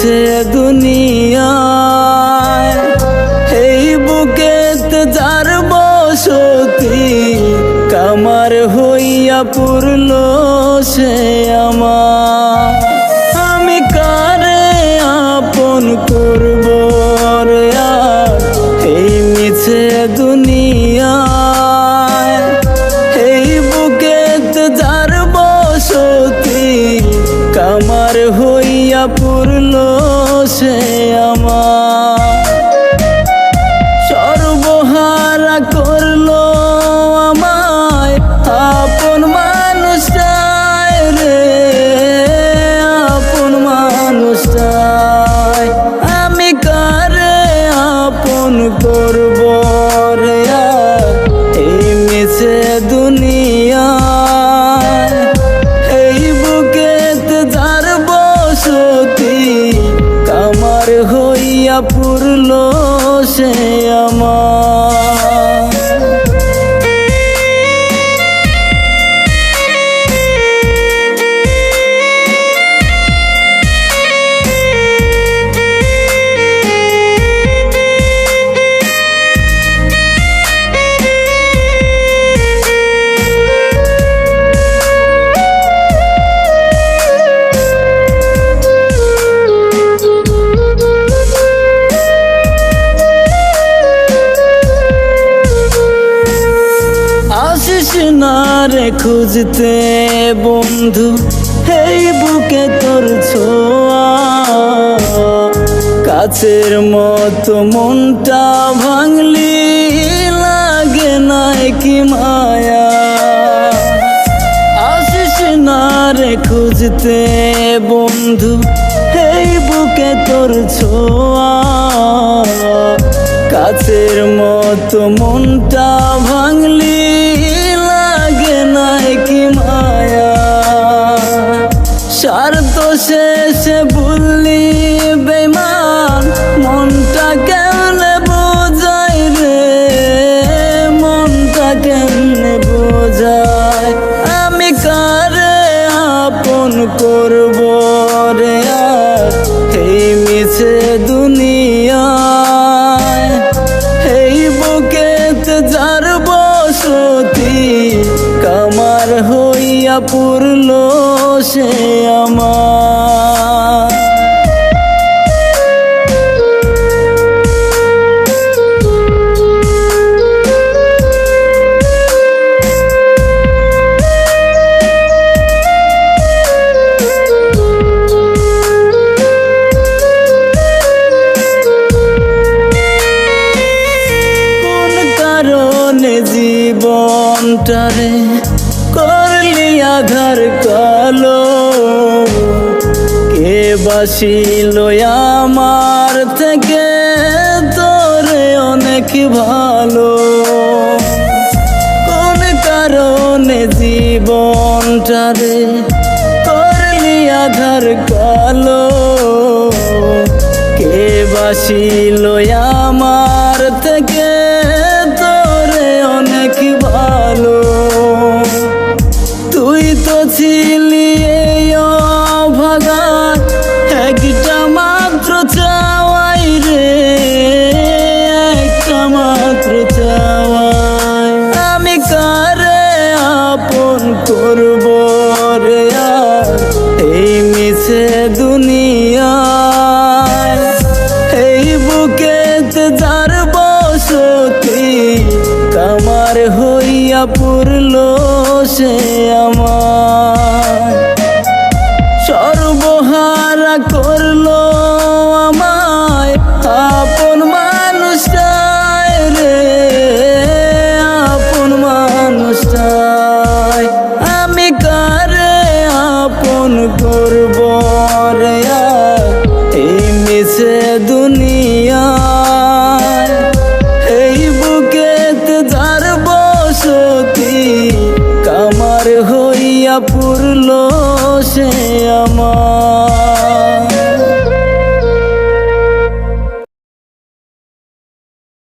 মিছে দুনিয়ায় এই বুকেতে যার বসতি কামার হইয়া পুরল সে আমার। আমি কারে আপন করব রে আর এই মিছে দুনিয়ায় এই বুকেতে যার বসতি কামার হইয়া পুরল সে আমার। সর্বহারা করলো আমায় আপন মানুষটাই রে, আপন মানুষটাই। আমি কারে আপন করব রে আর এই মিছে দুনিয়ায় এই বুকেতে যার বসতি কামার হইয়া পুরল সে আমার। না রে খুঁজতে বন্ধু এই বুকে তোর ছোঁয়া, কাছের মতো মনটা ভাঙলি লাগে না কি মায়া। আসিস না রে খুঁজতে বন্ধু এই বুকে তোর ছোঁয়া, কাছের মতো মনটা ভাঙলি লাগে না কি মায়া। স্বার্থ শেষে বললি বেমান মনটা কেমনে বোঝায় রে, মনটা কেমনে বোঝায়। আমি কারে আপন করব রে আর এই মিছে দুনিয়ায় এই বুকেতে যার বসতি কামার হইয়া পুরল সে আমার। জীবনটারে করলি আধার কালো, কে বাসিল আমার থেকে তোরে অনেক ভালো। কোন কারণে জীবনটারে করলি আধার কালো, কে বাসিল আমার থেকে তোরে অনেক ভালো। তুই তো ছিলি এই অভাগার একটা মাত্র চাওয়াই রে, একটা মাত্র চাওয়াই। আমি কারে আপন করব রে আর এই মিছে দুনিয়ায় এই বুকেতে যার বসতি কামার হইয়া পুরল সে আমার। সর্বহারা করলো